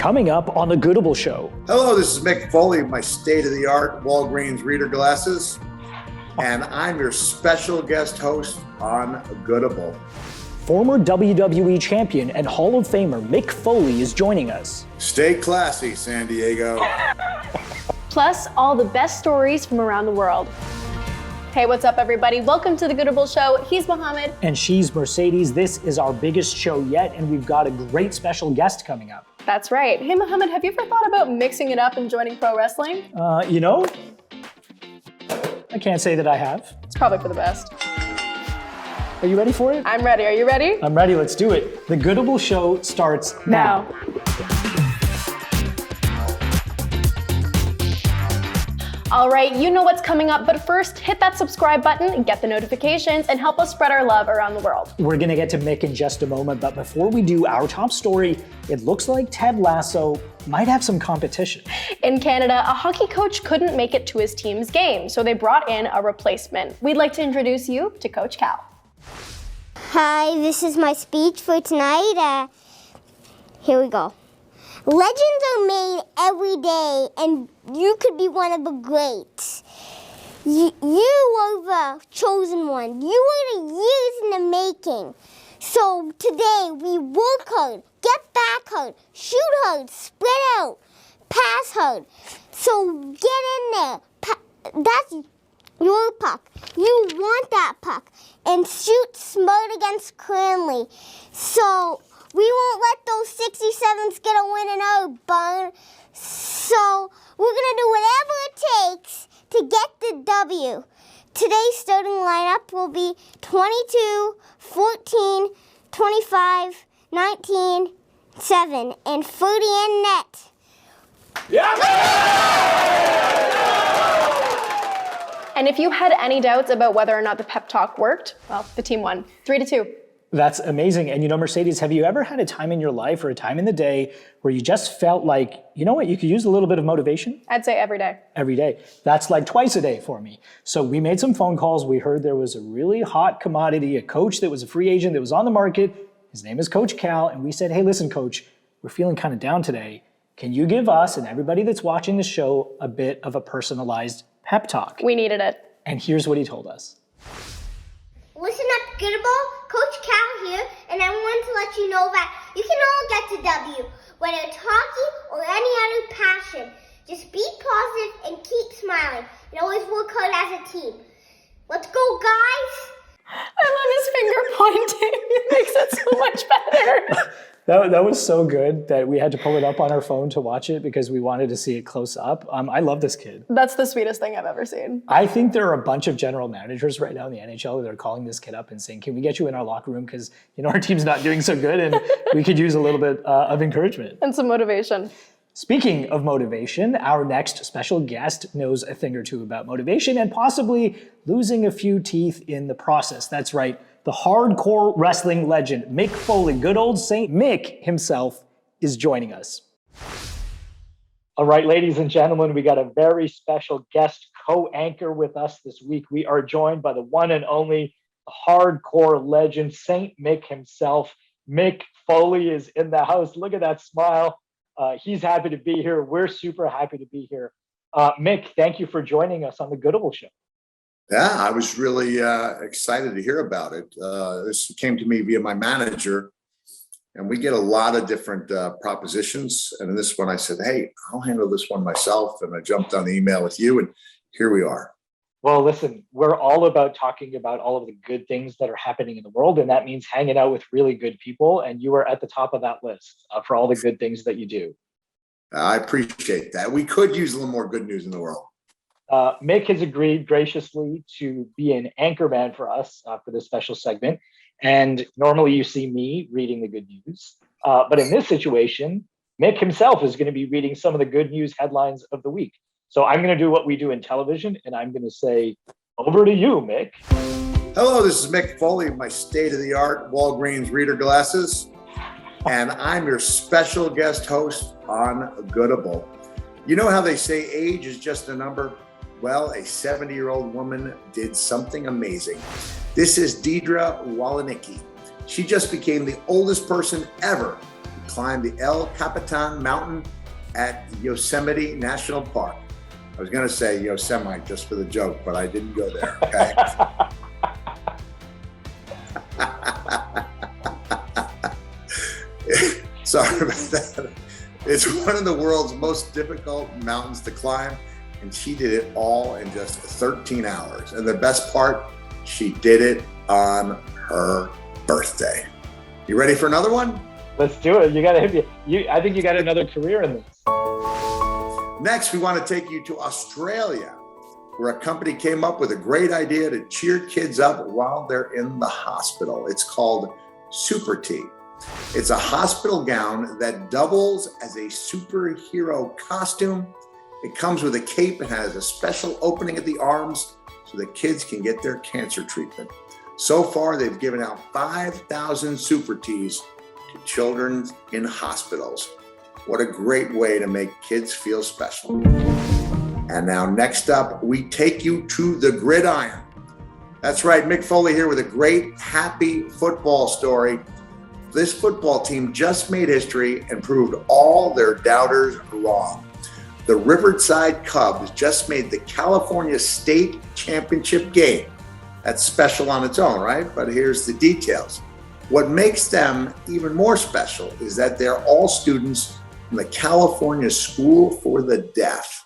Coming up on the Goodable Show. Hello, this is Mick Foley, my state-of-the-art Walgreens reader glasses, and I'm your special guest host on Goodable. Former WWE champion and Hall of Famer Mick Foley is joining us. Stay classy, San Diego. Plus, all the best stories from around the world. Hey, what's up, everybody? Welcome to the Goodable Show. He's Mohammed. And she's Mercedes. This is our biggest show yet, and we've got a great special guest coming up. That's right. Hey, Mohammed, have you ever thought about mixing it up and joining pro wrestling? I can't say that I have. It's probably for the best. Are you ready for it? I'm ready. Are you ready? I'm ready. Let's do it. The Goodable Show starts now. All right, you know what's coming up, but first, hit that subscribe button, get the notifications, and help us spread our love around the world. We're gonna get to Mick in just a moment, but before we do our top story, it looks like Ted Lasso might have some competition. In Canada, a hockey coach couldn't make it to his team's game, so they brought in a replacement. We'd like to introduce you to Coach Cal. Hi, this is my speech for tonight. Here we go. Legends are made every day, and you could be one of the greats. You were the chosen one. You were the years in the making. So today, we work hard, get back hard, shoot hard, spread out, pass hard. So get in there. That's your puck. You want that puck. And shoot smart against Cranley. So we won't let those 67s get a win in our barn. So we're going to do whatever it takes to get the W. Today's starting lineup will be 22, 14, 25, 19, 7, and 30 in net. And if you had any doubts about whether or not the pep talk worked, well, the team won 3-2. That's amazing. And Mercedes, have you ever had a time in your life or a time in the day where you just felt like, you know what, you could use a little bit of motivation? I'd say every day. Every day. That's like twice a day for me. So we made some phone calls. We heard there was a really hot commodity, a coach that was a free agent that was on the market. His name is Coach Cal. And we said, hey, listen, Coach, we're feeling kind of down today. Can you give us and everybody that's watching the show a bit of a personalized pep talk? We needed it. And here's what he told us. Listen up, Goodable. Coach Cal here, and I want to let you know that you can all get to W, whether it's hockey or any other passion. Just be positive and keep smiling, and always work hard as a team. Let's go, guys! I love his finger pointing. It makes it so much better. That was so good that we had to pull it up on our phone to watch it because we wanted to see it close up. I love this kid. That's the sweetest thing I've ever seen. I think there are a bunch of general managers right now in the NHL that are calling this kid up and saying, can we get you in our locker room? Because our team's not doing so good and we could use a little bit of encouragement. And some motivation. Speaking of motivation, our next special guest knows a thing or two about motivation and possibly losing a few teeth in the process. That's right. The hardcore wrestling legend, Mick Foley, good old Saint Mick himself, is joining us. All right, ladies and gentlemen, we got a very special guest co-anchor with us this week. We are joined by the one and only hardcore legend, Saint Mick himself. Mick Foley is in the house. Look at that smile. He's happy to be here. We're super happy to be here. Mick, thank you for joining us on the Goodable Show. Yeah, I was really excited to hear about it. This came to me via my manager, and we get a lot of different propositions. And in this one, I said, hey, I'll handle this one myself. And I jumped on the email with you, and here we are. Well, listen, we're all about talking about all of the good things that are happening in the world, and that means hanging out with really good people, and you are at the top of that list for all the good things that you do. I appreciate that. We could use a little more good news in the world. Mick has agreed graciously to be an anchorman for us for this special segment, and normally you see me reading the good news, but in this situation, Mick himself is going to be reading some of the good news headlines of the week. So I'm going to do what we do in television, and I'm going to say, over to you, Mick. Hello, this is Mick Foley, my state-of-the-art Walgreens reader glasses, and I'm your special guest host on Goodable. You know how they say age is just a number? Well, a 70-year-old woman did something amazing. This is Deidre Walenicki. She just became the oldest person ever climb the El Capitan mountain at Yosemite National Park. I was going to say Yosemite just for the joke, but I didn't go there, okay? Sorry about that. It's one of the world's most difficult mountains to climb, and she did it all in just 13 hours. And the best part, she did it on her birthday. You ready for another one? Let's do it. I think you got another career in this. Next, we want to take you to Australia, where a company came up with a great idea to cheer kids up while they're in the hospital. It's called Super T. It's a hospital gown that doubles as a superhero costume. It comes with a cape and has a special opening at the arms so the kids can get their cancer treatment. So far, they've given out 5,000 Super Ts to children in hospitals. What a great way to make kids feel special. And now next up, we take you to the gridiron. That's right, Mick Foley here with a great, happy football story. This football team just made history and proved all their doubters wrong. The Riverside Cubs just made the California State Championship game. That's special on its own, right? But here's the details. What makes them even more special is that they're all students from the California School for the Deaf.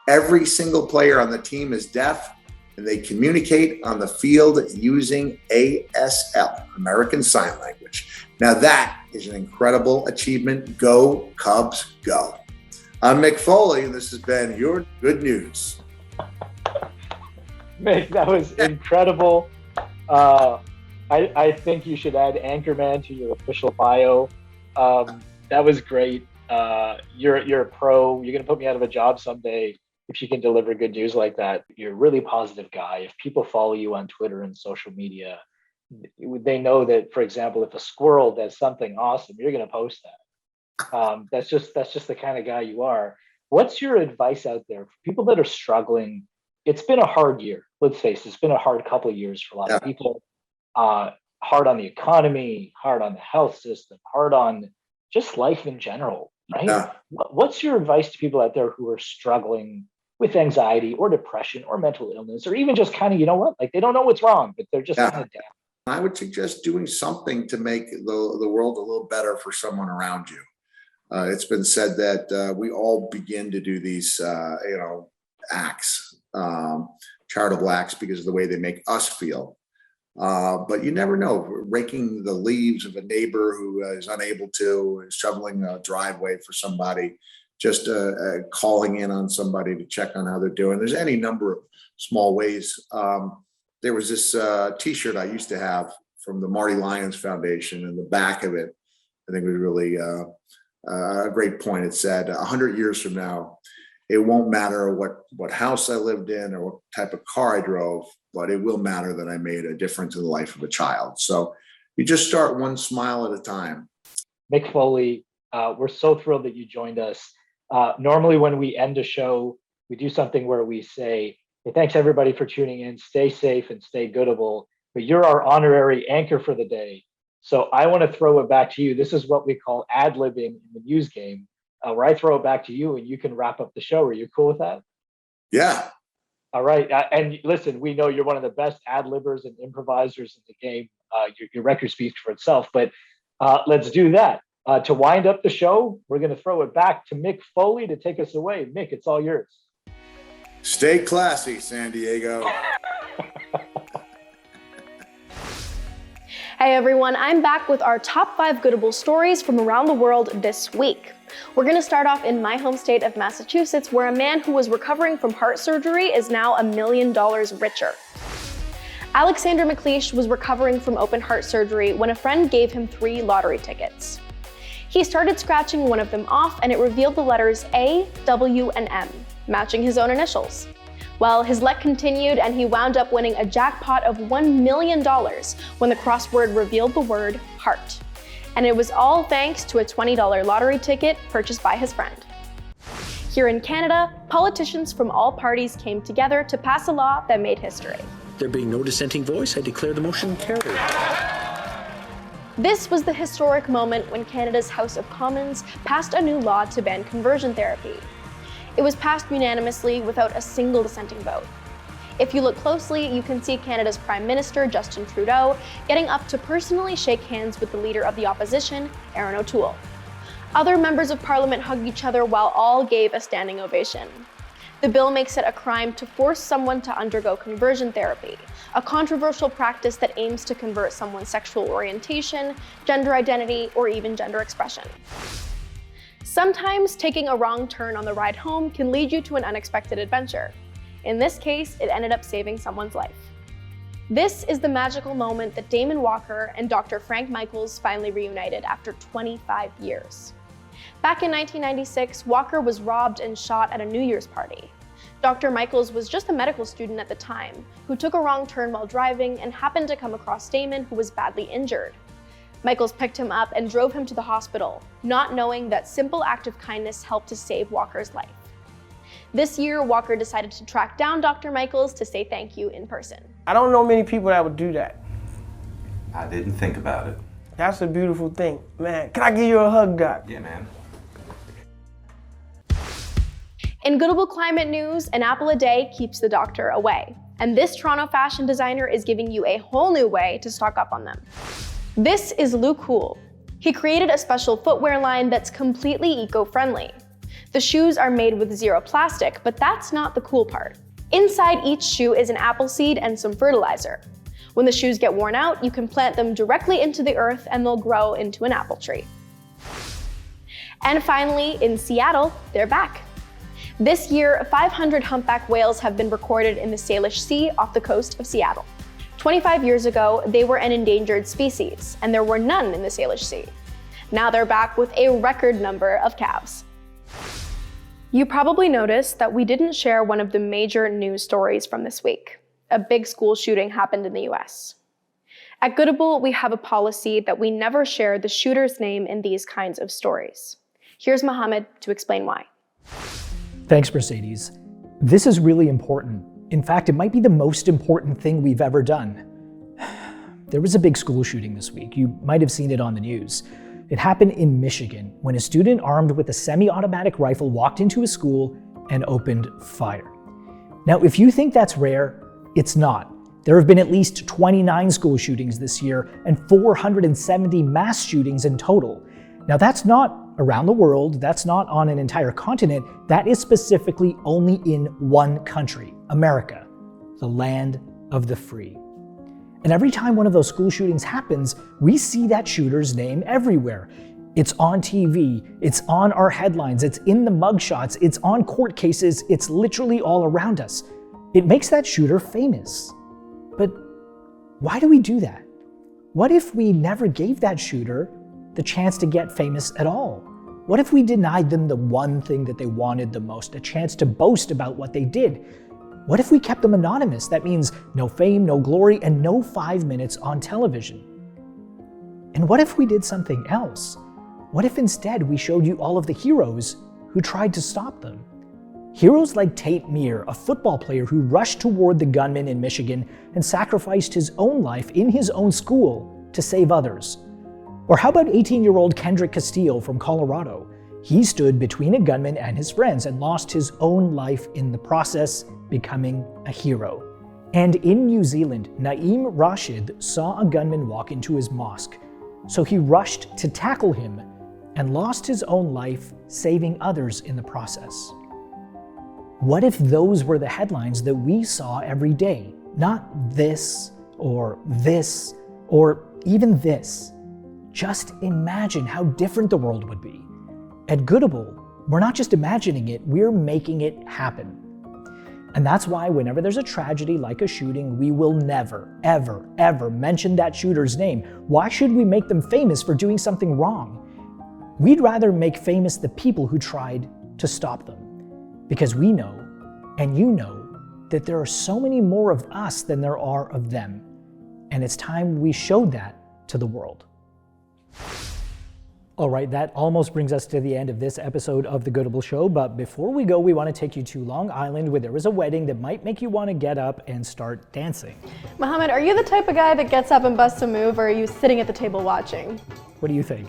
Every single player on the team is deaf, and they communicate on the field using ASL, American Sign Language. Now that is an incredible achievement. Go Cubs, go. I'm Mick Foley, and this has been your good news. Mick, that was incredible. I think you should add Anchorman to your official bio. That was great. You're a pro. You're going to put me out of a job someday if you can deliver good news like that. You're a really positive guy. If people follow you on Twitter and social media, they know that, for example, if a squirrel does something awesome, you're going to post that. That's just the kind of guy you are. What's your advice out there for people that are struggling? It's been a hard year. Let's face it, it's been a hard couple of years for a lot of people. Hard on the economy, hard on the health system, hard on just life in general, right? Yeah. What's your advice to people out there who are struggling with anxiety or depression or mental illness, or even just kind of, like they don't know what's wrong, but they're just kind of down? I would suggest doing something to make the world a little better for someone around you. It's been said that we all begin to do these, acts, charitable acts, because of the way they make us feel. But you never know. Raking the leaves of a neighbor who is unable to, shoveling a driveway for somebody, just calling in on somebody to check on how they're doing. There's any number of small ways. There was this T-shirt I used to have from the Marty Lyons Foundation, and the back of it, I think, was really a great point. It said, 100 years from now, it won't matter what house I lived in or what type of car I drove, but it will matter that I made a difference in the life of a child. So you just start one smile at a time. Mick Foley, we're so thrilled that you joined us. Normally when we end a show, we do something where we say, hey, thanks everybody for tuning in. Stay safe and stay goodable. But you're our honorary anchor for the day. So I want to throw it back to you. This is what we call ad-libbing in the news game, where I throw it back to you and you can wrap up the show. Are you cool with that? Yeah. All right. And listen, we know you're one of the best ad-libbers and improvisers in the game. Your record speaks for itself, but let's do that. To wind up the show, we're going to throw it back to Mick Foley to take us away. Mick, it's all yours. Stay classy, San Diego. Hey everyone, I'm back with our top 5 Goodable stories from around the world this week. We're going to start off in my home state of Massachusetts, where a man who was recovering from heart surgery is now $1 million richer. Alexander McLeish was recovering from open heart surgery when a friend gave him 3 lottery tickets. He started scratching one of them off, and it revealed the letters A, W, and M, matching his own initials. Well, his luck continued, and he wound up winning a jackpot of $1 million when the crossword revealed the word heart. And it was all thanks to a $20 lottery ticket purchased by his friend. Here in Canada, politicians from all parties came together to pass a law that made history. There being no dissenting voice, I declare the motion carried. This was the historic moment when Canada's House of Commons passed a new law to ban conversion therapy. It was passed unanimously without a single dissenting vote. If you look closely, you can see Canada's Prime Minister, Justin Trudeau, getting up to personally shake hands with the leader of the opposition, Aaron O'Toole. Other members of Parliament hugged each other while all gave a standing ovation. The bill makes it a crime to force someone to undergo conversion therapy, a controversial practice that aims to convert someone's sexual orientation, gender identity, or even gender expression. Sometimes taking a wrong turn on the ride home can lead you to an unexpected adventure. In this case, it ended up saving someone's life. This is the magical moment that Damon Walker and Dr. Frank Michaels finally reunited after 25 years. Back in 1996, Walker was robbed and shot at a New Year's party. Dr. Michaels was just a medical student at the time, who took a wrong turn while driving and happened to come across Damon, who was badly injured. Michaels picked him up and drove him to the hospital, not knowing that simple act of kindness helped to save Walker's life. This year, Walker decided to track down Dr. Michaels to say thank you in person. I don't know many people that would do that. I didn't think about it. That's a beautiful thing. Man, can I give you a hug, Doc? Yeah, man. In Goodable climate news, an apple a day keeps the doctor away. And this Toronto fashion designer is giving you a whole new way to stock up on them. This is Luke Houle. He created a special footwear line that's completely eco-friendly. The shoes are made with zero plastic, but that's not the cool part. Inside each shoe is an apple seed and some fertilizer. When the shoes get worn out, you can plant them directly into the earth and they'll grow into an apple tree. And finally, in Seattle, they're back. This year, 500 humpback whales have been recorded in the Salish Sea off the coast of Seattle. 25 years ago, they were an endangered species, and there were none in the Salish Sea. Now they're back with a record number of calves. You probably noticed that we didn't share one of the major news stories from this week. A big school shooting happened in the US. At Goodable, we have a policy that we never share the shooter's name in these kinds of stories. Here's Mohammed to explain why. Thanks, Mercedes. This is really important. In fact, it might be the most important thing we've ever done. There was a big school shooting this week. You might have seen it on the news. It happened in Michigan when a student armed with a semi-automatic rifle walked into a school and opened fire. Now, if you think that's rare, it's not. There have been at least 29 school shootings this year and 470 mass shootings in total. Now, that's not around the world, that's not on an entire continent, that is specifically only in one country, America, the land of the free. And every time one of those school shootings happens, we see that shooter's name everywhere. It's on TV, it's on our headlines, it's in the mugshots, it's on court cases, it's literally all around us. It makes that shooter famous. But why do we do that? What if we never gave that shooter the chance to get famous at all? What if we denied them the one thing that they wanted the most, a chance to boast about what they did? What if we kept them anonymous? That means no fame, no glory, and no 5 minutes on television. And what if we did something else? What if instead we showed you all of the heroes who tried to stop them? Heroes like Tate Meir, a football player who rushed toward the gunman in Michigan and sacrificed his own life in his own school to save others. Or how about 18-year-old Kendrick Castillo from Colorado? He stood between a gunman and his friends and lost his own life in the process, becoming a hero. And in New Zealand, Naeem Rashid saw a gunman walk into his mosque. So he rushed to tackle him and lost his own life, saving others in the process. What if those were the headlines that we saw every day? Not this, or even this. Just imagine how different the world would be. At Goodable, we're not just imagining it, we're making it happen. And that's why whenever there's a tragedy like a shooting, we will never, ever, ever mention that shooter's name. Why should we make them famous for doing something wrong? We'd rather make famous the people who tried to stop them. Because we know, and you know, that there are so many more of us than there are of them. And it's time we showed that to the world. All right, that almost brings us to the end of this episode of The Goodable Show, but before we go, we want to take you to Long Island where there was a wedding that might make you want to get up and start dancing. Mohammed, are you the type of guy that gets up and busts a move, or are you sitting at the table watching? What do you think?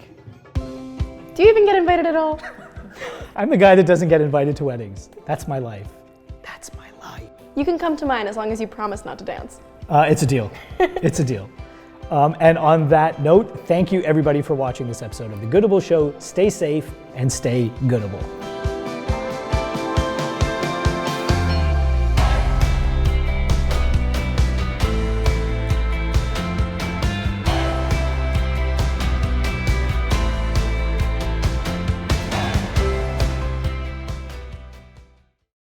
Do you even get invited at all? I'm the guy that doesn't get invited to weddings. That's my life. That's my life. You can come to mine as long as you promise not to dance. It's a deal. It's a deal. And on that note, thank you everybody for watching this episode of The Goodable Show. Stay safe and stay goodable.